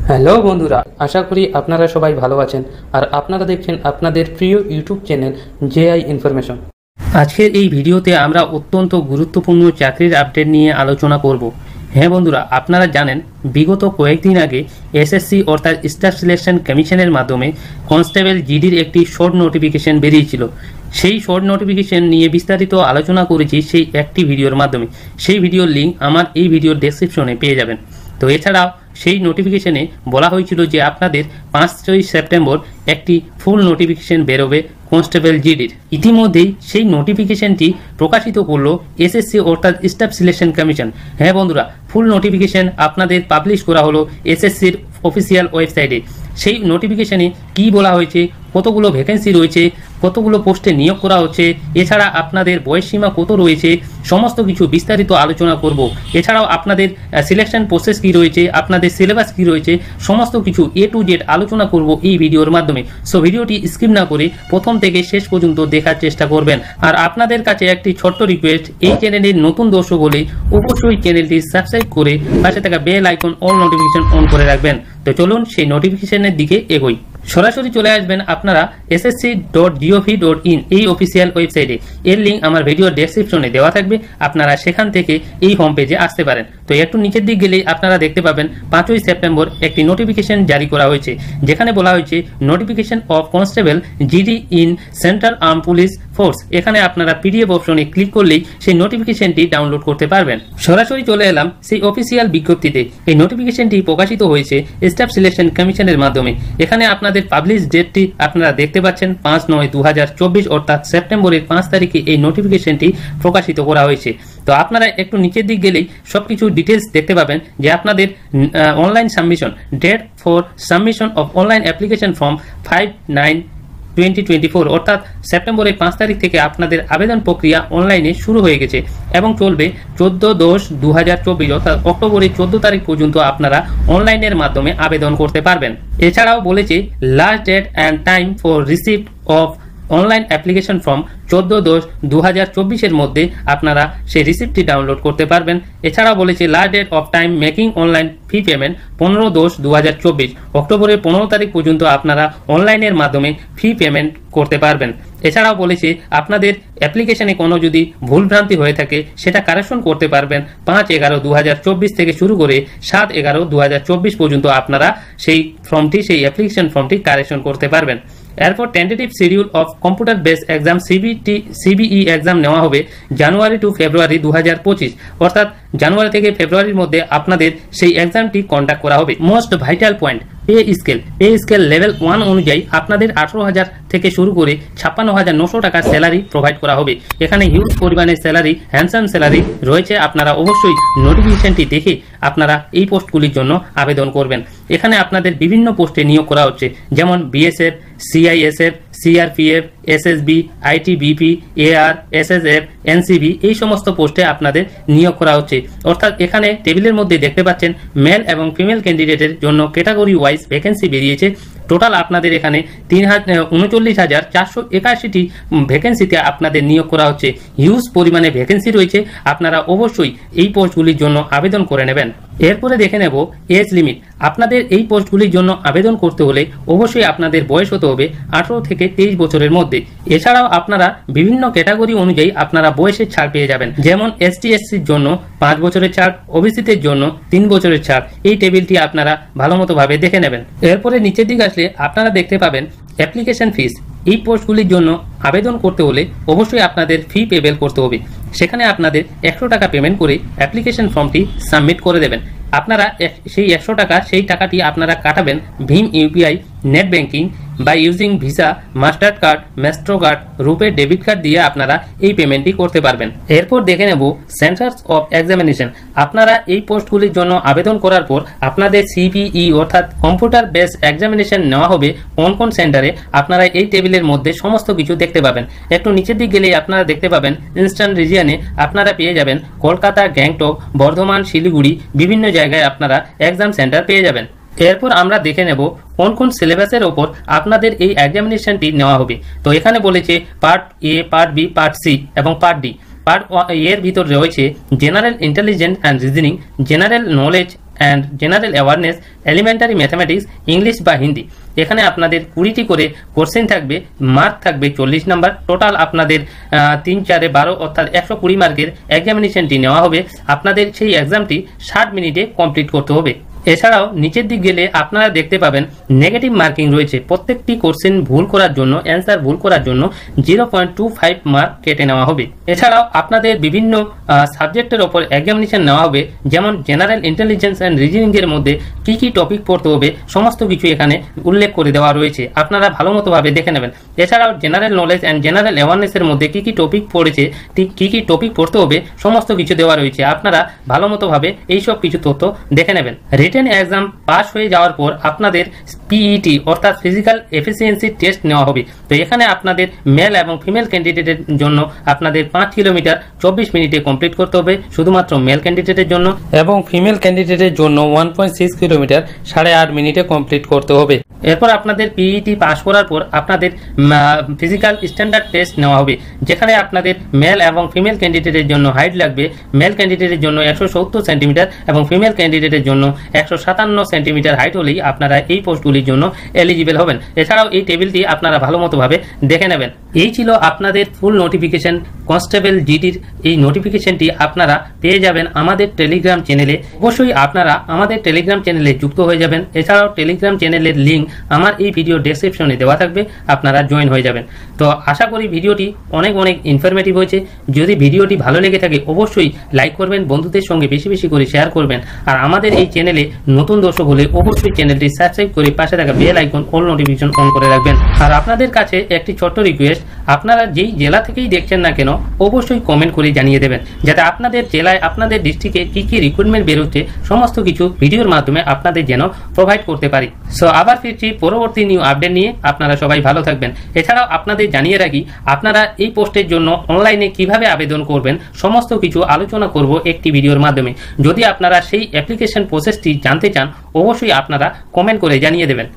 Hello বন্ধুরা, আশা করি আপনারা সবাই ভালো আছেন আর আপনারা দেখছেন আপনাদের প্রিয় ইউটিউব চ্যানেল জেআই ইনফরমেশন। আজকের এই ভিডিওতে আমরা অত্যন্ত গুরুত্বপূর্ণ চাকরির আপডেট নিয়ে আলোচনা করব। হ্যাঁ বন্ধুরা, আপনারা জানেন বিগত কয়েকদিন আগে এসএসসি অর্থাৎ স্টাফ সিলেকশন কমিশনের মাধ্যমে কনস্টেবল জিডির একটি শর্ট নোটিফিকেশন বেরিয়েছিল। সেই শর্ট নোটিফিকেশন নিয়ে বিস্তারিত আলোচনা করেছি সেই একটি ভিডিওর মাধ্যমে। সেই ভিডিওর লিঙ্ক আমার এই ভিডিওর ডেসক্রিপশনে পেয়ে যাবেন। তো এছাড়াও সেই নোটিফিকেশনে বলা হয়েছিল যে আপনাদের 5ই সেপ্টেম্বর একটি ফুল নোটিফিকেশন বেরোবে কনস্টেবল জিডির। ইতিমধ্যেই সেই নোটিফিকেশনটি প্রকাশিত করলো এসএসসি অর্থাৎ স্টাফ সিলেকশন কমিশন। হ্যাঁ বন্ধুরা, ফুল নোটিফিকেশন আপনাদের পাবলিশ করা হলো এসএসসির অফিসিয়াল ওয়েবসাইটে। সেই নোটিফিকেশনে কি বলা হয়েছে, কতগুলো ভ্যাকেন্সি রয়েছে, কতগুলো পোস্টে নিয়োগ করা হচ্ছে, এছাড়া আপনাদের বয়সসীমা কত রয়েছে, সমস্ত কিছু বিস্তারিত আলোচনা করব। এছাড়াও আপনাদের সিলেকশন প্রসেস কি রয়েছে, আপনাদের সিলেবাস কি রয়েছে, সমস্ত কিছু A to Z আলোচনা করব এই ভিডিওর মাধ্যমে। সো ভিডিওটি স্কিপ না করে প্রথম থেকে শেষ পর্যন্ত দেখার চেষ্টা করবেন। আর আপনাদের কাছে একটি ছোট্ট রিকোয়েস্ট, এই চ্যানেলের নতুন দর্শক হলে অবশ্যই চ্যানেলটি সাবস্ক্রাইব করে পাশে থাকা bell icon all notification on করে রাখবেন। তো চলুন সেই নোটিফিকেশনের দিকে এগোই। সরাসরি চলে আসবেন আপনারা ssc.gov.in এই অফিসিয়াল ওয়েবসাইটে। এর লিঙ্ক আমার ভিডিওর ডেসক্রিপশনে দেওয়া থাকবে, আপনারা সেখান থেকে এই হোম পেজে আসতে পারেন। তো একটু নিচের দিক গেলেই আপনারা দেখতে পাবেন 5ই সেপ্টেম্বর একটি নোটিফিকেশন জারি করা হয়েছে, যেখানে বলা হয়েছে notification off constable GD in central arm police force. এখানে আপনারা পিডিএফ অপশনে ক্লিক করলেই সেই নোটিফিকেশনটি ডাউনলোড করতে পারবেন। সরাসরি চলে এলাম সেই অফিসিয়াল বিজ্ঞপ্তিতে। এই নোটিফিকেশনটি প্রকাশিত হয়েছে স্টাফ সিলেকশন কমিশনের মাধ্যমে। এখানে আপনাদের পাবলিশ ডেটটি আপনারা দেখতে পাচ্ছেন 5/9/2024 অর্থাৎ সেপ্টেম্বরের 5 তারিখে এই নোটিফিকেশনটি প্রকাশিত করা হয়েছে। তো আপনারা একটু নিচের দিক গেলেই সবকিছু ডিটেলস দেখতে পাবেন যে আপনাদের online submission date for submission of online application form 5/9/2024 অর্থাৎ সেপ্টেম্বরের 5 তারিখ থেকে আপনাদের আবেদন প্রক্রিয়া অনলাইনে শুরু হয়ে গেছে এবং চলবে 14/10/2024 অর্থাৎ অক্টোবরের 14 তারিখ পর্যন্ত আপনারা অনলাইনের মাধ্যমে আবেদন করতে পারবেন। এছাড়াও বলেছে last date and time for receipt of online application form 14/10/2024 এর মধ্যে আপনারা সেই রিসিপ্টটি ডাউনলোড করতে পারবেন। এছাড়াও বলেছে last date of time making online fee payment 15/10/2024 অক্টোবরের 15 তারিখ পর্যন্ত আপনারা অনলাইনের মাধ্যমে ফি পেমেন্ট করতে পারবেন। এছাড়াও বলেছে আপনাদের অ্যাপ্লিকেশনে কোনো যদি ভুলভ্রান্তি হয়ে থাকে সেটা কারেকশন করতে পারবেন 5/11/2024 থেকে শুরু করে 7/11/2024 পর্যন্ত আপনারা সেই অ্যাপ্লিকেশন ফর্মটি কারেকশন করতে পারবেন। এরপর tentative schedule of computer base exam CBE exam নেওয়া হবে জানুয়ারি টু ফেব্রুয়ারি 2025 অর্থাৎ জানুয়ারি থেকে ফেব্রুয়ারির মধ্যে আপনাদের সেই এক্সামটি কন্ডাক্ট করা হবে। Most vital point, pay scale level 1 অনুযায়ী আপনাদের 18,000 থেকে শুরু করে 56,900 টাকার স্যালারি প্রোভাইড করা হবে। এখানে হিউজ পরিমাণের স্যালারি, হ্যান্ডসাম স্যালারি রয়েছে। আপনারা অবশ্যই নোটিফিকেশনটি দেখে আপনারা এই পোস্টগুলির জন্য আবেদন করবেন। এখানে আপনাদের বিভিন্ন পোস্টে নিয়োগ করা হচ্ছে, যেমন BSF, CISF, CRPF, SSB, ITBP, AR, SSF, NCB এই সমস্ত পোস্টে আপনাদের নিয়োগ করা হচ্ছে। অর্থাৎ এখানে টেবিলের মধ্যে দেখতে পাচ্ছেন মেল এবং ফিমেল ক্যান্ডিডেটের জন্য ক্যাটাগরি ওয়াইজ ভ্যাকেন্সি বেরিয়েছে। টোটাল আপনাদের এখানে 39,481টি ভ্যাকেন্সিতে আপনাদের নিয়োগ করা হচ্ছে। হিউজ পরিমাণে ভ্যাকেন্সি রয়েছে, আপনারা অবশ্যই এই পোস্টগুলির জন্য আবেদন করে নেবেন। এরপরে দেখে নেব এজ লিমিট। আপনাদের এই পোস্টগুলির জন্য আবেদন করতে হলে অবশ্যই আপনাদের বয়স হতে হবে 18 থেকে 23 বছরের মধ্যে। এছাড়াও আপনারা বিভিন্ন ক্যাটাগরি অনুযায়ী আপনারা বয়সের ছাড় পেয়ে যাবেন, যেমন ST/SCর জন্য 5 বছরের ছাড়, ওবিসিদের জন্য 3 বছরের ছাড়। এই টেবিলটি আপনারা ভালো মতো ভাবে দেখে নেবেন। এরপরে নিচের দিকে আসলে আপনারা দেখতে পাবেন অ্যাপ্লিকেশন ফিস। এই পোস্টগুলির জন্য আবেদন করতে হলে অবশ্যই আপনাদের ফি পেবেল করতে হবে। সেখানে আপনাদের 100 টাকা পেমেন্ট করে অ্যাপ্লিকেশন ফর্মটি সাবমিট করে দেবেন। আপনারা সেই 100 টাকা, সেই টাকাটি আপনারা কাটাবেন ভীম ইউপিআই, নেট ব্যাংকিং বা using Visa, Mastercard, Maestro card, RuPay debit card দিয়ে আপনারা এই পেমেন্টটি করতে পারবেন। এরপর দেখে নেব সেন্টার্স অফ এক্সামিনেশন। আপনারা এই পোস্টগুলির জন্য আবেদন করার পর আপনাদের সিপিই অর্থাৎ কম্পিউটার বেস এক্সামিনেশন নেওয়া হবে কোন কোন সেন্টারে, আপনারা এই টেবিলের মধ্যে সমস্ত কিছু দেখতে পাবেন। একটু নিচের দিক গেলেই আপনারা দেখতে পাবেন ইস্টার্ন রিজিয়নে আপনারা পেয়ে যাবেন কলকাতা, গ্যাংটক, বর্ধমান, শিলিগুড়ি, বিভিন্ন জায়গায় আপনারা এক্সাম সেন্টার পেয়ে যাবেন। এরপর আমরা দেখে নেব কোন কোন সিলেবাসের ওপর আপনাদের এই এক্সামিনেশনটি নেওয়া হবে। তো এখানে বলেছে part A, part B, part C এবং পার্ট ডি। পার্ট এর ভিতর রয়েছে general intelligence and reasoning, general knowledge and general awareness, elementary mathematics, English বা হিন্দি। এখানে আপনাদের 20টি করে কোশ্চেন থাকবে, মার্ক থাকবে 40 নাম্বার। টোটাল আপনাদের 3 4 12 অর্থাৎ 120 মার্কের এক্সামিনেশনটি নেওয়া হবে। আপনাদের সেই এক্সামটি 60 মিনিটে কমপ্লিট করতে হবে। এছাড়াও নিচের দিক গেলে আপনারা দেখতে পাবেন নেগেটিভ মার্কিং রয়েছে। প্রত্যেকটি কোশ্চেন ভুল করার জন্য, অ্যান্সার ভুল করার জন্য 0.25 মার্ক কেটে নেওয়া হবে। এছাড়াও আপনাদের বিভিন্ন সাবজেক্টের ওপর এক্সামিনেশন নেওয়া হবে, যেমন জেনারেল ইন্টেলিজেন্স অ্যান্ড রিজনিং এর মধ্যে কি কি টপিক পড়তে হবে সমস্ত কিছু এখানে উল্লেখ করে দেওয়া রয়েছে, আপনারা ভালো মতোভাবে দেখে নেবেন। এছাড়াও জেনারেল নলেজ অ্যান্ড জেনারেল অ্যাওয়ারনেসের মধ্যে কি কি টপিক পড়েছে, কি কি টপিক পড়তে হবে সমস্ত কিছু দেওয়া রয়েছে, আপনারা ভালো মতোভাবে এইসব কিছু তথ্য দেখে নেবেন। রিটেন এক্সাম পাস হয়ে যাওয়ার পর আপনাদের পিইটি অর্থাৎ ফিজিক্যাল এফিসিয়েন্সি টেস্ট নেওয়া হবে। তো এখানে আপনাদের মেল এবং ফিমেল ক্যান্ডিডেটের জন্য আপনাদের 5 কিলোমিটার 24 মিনিটে কমপ্লিট করতে হবে শুধুমাত্র মেল ক্যান্ডিডেটের জন্য, এবং ফিমেল ক্যান্ডিডেটের জন্য 1.6 কিলোমিটার 8.5 মিনিটে কমপ্লিট করতে হবে। এরপর আপনাদের পিইটি পাস করার পর আপনাদের ফিজিক্যাল স্ট্যান্ডার্ড টেস্ট নেওয়া হবে, যেখানে আপনাদের মেল এবং ফিমেল ক্যান্ডিডেটের জন্য হাইট লাগবে। মেল ক্যান্ডিডেটের জন্য 170 সেন্টিমিটার এবং ফিমেল ক্যান্ডিডেটের জন্য 157 সেন্টিমিটার হাইট হলেই আপনারা এই পোস্টগুলির জন্য এলিজিবল হবেন। এছাড়াও এই টেবিলটি আপনারা ভালো মতোভাবে দেখে নেবেন। এই ছিল আপনাদের ফুল নোটিফিকেশন কনস্টেবল জিডির। এই নোটিফিকেশনটি আপনারা পেয়ে যাবেন আমাদের টেলিগ্রাম চ্যানেলে। অবশ্যই আপনারা আমাদের টেলিগ্রাম চ্যানেলে যুক্ত হয়ে যাবেন। এছাড়াও টেলিগ্রাম চ্যানেলের লিঙ্ক আমার এই ভিডিও ডেসক্রিপশনে দেওয়া থাকবে, আপনারা জয়েন হয়ে যাবেন। তো আশা করি ভিডিওটি অনেক ইনফরমেটিভ হয়েছে। যদি ভিডিওটি ভালো লেগে থাকে অবশ্যই লাইক করবেন, বন্ধুদের সঙ্গে বেশি বেশি করে শেয়ার করবেন। আর আমাদের এই চ্যানেলে নতুন দর্শক হলে অবশ্যই চ্যানেলটি সাবস্ক্রাইব করে পাশে থাকা bell icon all notification on করে রাখবেন। আর আপনাদের কাছে একটি ছোট্ট রিকোয়েস্ট, আপনারা যেই জেলা থেকেই দেখছেন না কেন অবশ্যই কমেন্ট করে জানিয়ে দেবেন, যাতে আপনাদের জেলায় আপনাদের ডিস্ট্রিক্টে কি কি রিক্রুটমেন্ট বেরোচ্ছে সমস্ত কিছু ভিডিওর মাধ্যমে আপনাদের যেন প্রোভাইড করতে পারি। সো আবার ফিরছি পরবর্তী নিউ আপডেট নিয়ে। আপনারা সবাই ভালো থাকবেন। এছাড়াও আপনাদের জানিয়ে রাখি, আপনারা এই পোস্টের জন্য অনলাইনে কিভাবে আবেদন করবেন সমস্ত কিছু আলোচনা করব একটি ভিডিওর মাধ্যমে। যদি আপনারা সেই অ্যাপ্লিকেশন প্রসেসটি জানতে চান অবশ্যই আপনারা কমেন্ট করে জানিয়ে দেবেন।